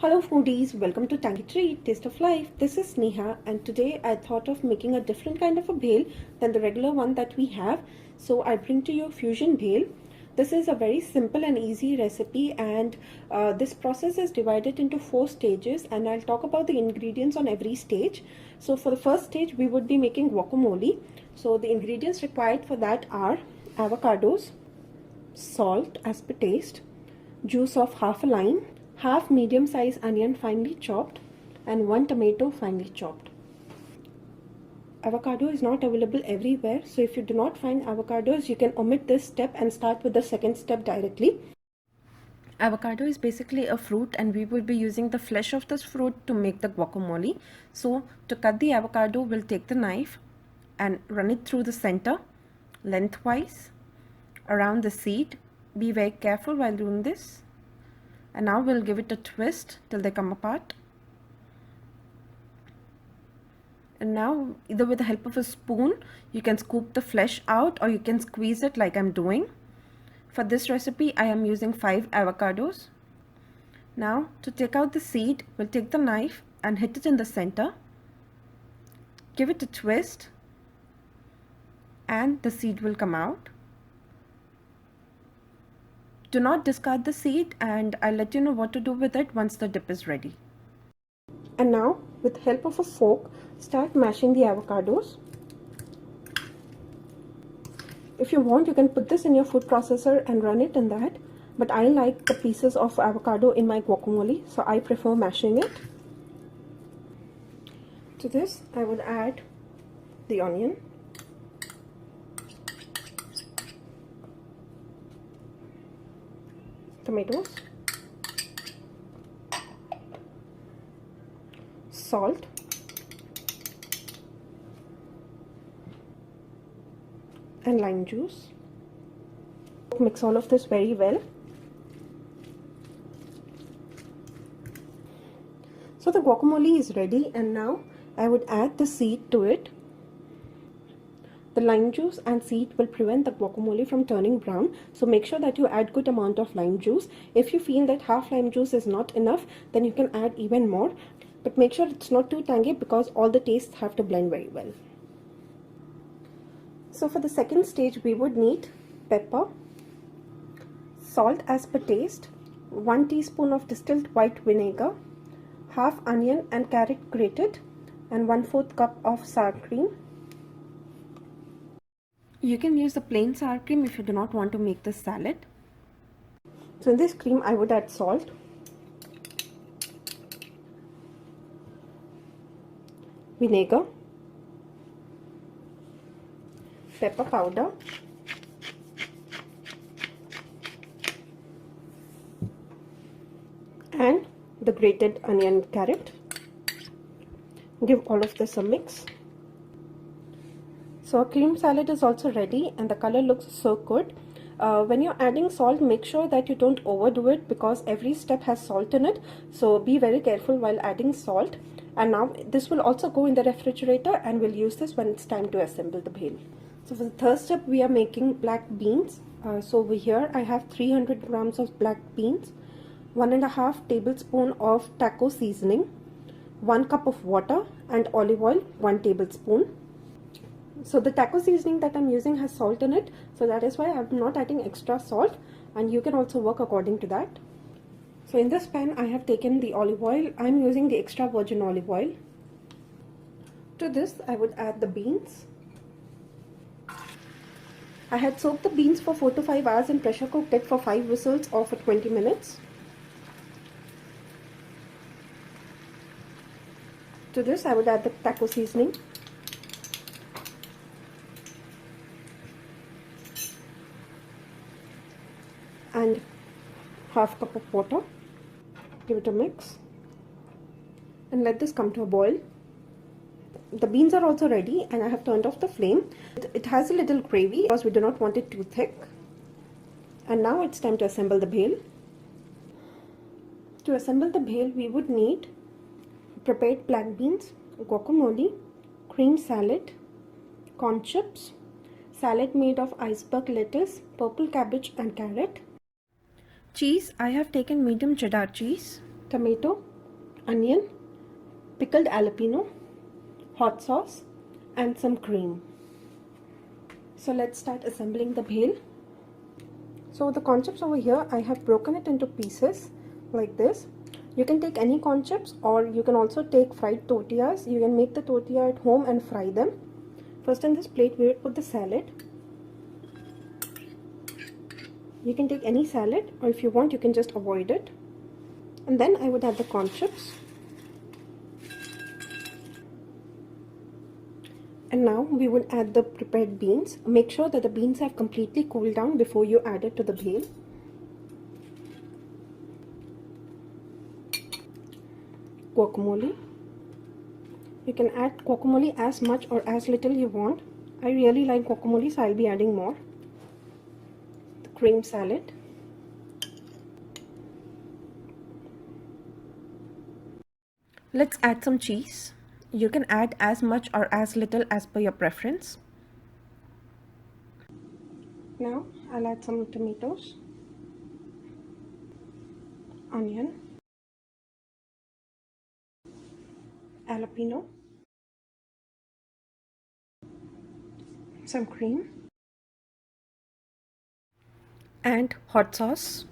Hello foodies, welcome to Tangy Treat, Taste of Life. This is Neha and today I thought of making a different kind of a bhel than the regular one that we have. So I bring to you fusion bhel. This is a very simple and easy recipe and this process is divided into 4 stages and I'll talk about the ingredients on every stage. So for the first stage we would be making guacamole. So the ingredients required for that are avocados, salt as per taste, juice of half a lime, half medium size onion finely chopped, and 1 tomato finely chopped. Avocado is not available everywhere, so if you do not find avocados, you can omit this step and start with the second step directly. Avocado is basically a fruit and we will be using the flesh of this fruit to make the guacamole. So to cut the avocado, we'll take the knife and run it through the center, lengthwise, around the seed. Be very careful while doing this. And now we'll give it a twist till they come apart. And now either with the help of a spoon, you can scoop the flesh out or you can squeeze it like I'm doing. For this recipe, I am using 5 avocados. Now to take out the seed, we'll take the knife and hit it in the center. Give it a twist and the seed will come out. Do not discard the seed and I'll let you know what to do with it once the dip is ready. And now with help of a fork, start mashing the avocados. If you want, you can put this in your food processor and run it in that, but I like the pieces of avocado in my guacamole, so I prefer mashing it. To this I would add the onion, tomatoes, salt, and lime juice. Mix all of this very well. So the guacamole is ready and now I would add the seed to it. The lime juice and seed will prevent the guacamole from turning brown, so make sure that you add good amount of lime juice. If you feel that half lime juice is not enough, then you can add even more, but make sure it's not too tangy because all the tastes have to blend very well. So for the second stage we would need pepper, salt as per taste, 1 teaspoon of distilled white vinegar, half onion and carrot grated, and 1/4 cup of sour cream. You can use the plain sour cream if you do not want to make this salad. So in this cream I would add salt, vinegar, pepper powder, and the grated onion and carrot. Give all of this a mix. So our cream salad is also ready and the color looks so good. When you're adding salt, make sure that you don't overdo it because every step has salt in it. So be very careful while adding salt. And now this will also go in the refrigerator and we'll use this when it's time to assemble the bhel. So for the third step, we are making black beans. So over here I have 300 grams of black beans, 1.5 tablespoon of taco seasoning, 1 cup of water, and olive oil 1 tablespoon. So the taco seasoning that I'm using has salt in it, so that is why I'm not adding extra salt, and you can also work according to that. So in this pan I have taken the olive oil. I'm using the extra virgin olive oil. To this I would add the beans. I had soaked the beans for 4 to 5 hours and pressure cooked it for 5 whistles or for 20 minutes. To this I would add the taco seasoning. And half cup of water. Give it a mix and let this come to a boil. The beans are also ready and I have turned off the flame. It has a little gravy because we do not want it too thick. And now it's time to assemble the bhel. To assemble the bhel we would need prepared black beans, guacamole, cream salad, corn chips, salad made of iceberg lettuce, purple cabbage and carrot. Cheese, I have taken medium cheddar cheese, tomato, onion, pickled jalapeno, hot sauce, and some cream. So let's start assembling the bhel. So the corn chips over here, I have broken it into pieces like this. You can take any corn chips, or you can also take fried tortillas. You can make the tortilla at home and fry them. First, in this plate we will put the salad. You can take any salad, or if you want you can just avoid it. And then I would add the corn chips. And now we will add the prepared beans. Make sure that the beans have completely cooled down before you add it to the bhel. Guacamole. You can add guacamole as much or as little you want. I really like guacamole, so I'll be adding more. The cream salad. Let's add some cheese. You can add as much or as little as per your preference. Now I'll add some tomatoes, onion, jalapeno, some cream, and hot sauce.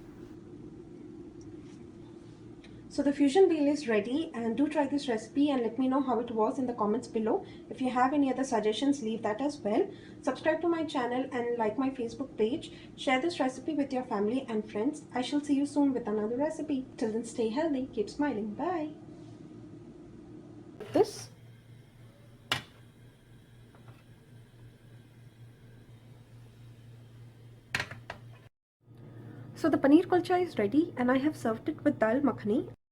So the fusion bhel is ready, and do try this recipe and let me know how it was in the comments below. If you have any other suggestions, leave that as well. Subscribe to my channel and like my Facebook page. Share this recipe with your family and friends. I shall see you soon with another recipe. Till then, stay healthy, keep smiling. Bye. This. So the paneer kulcha is ready, and I have served it with dal makhani.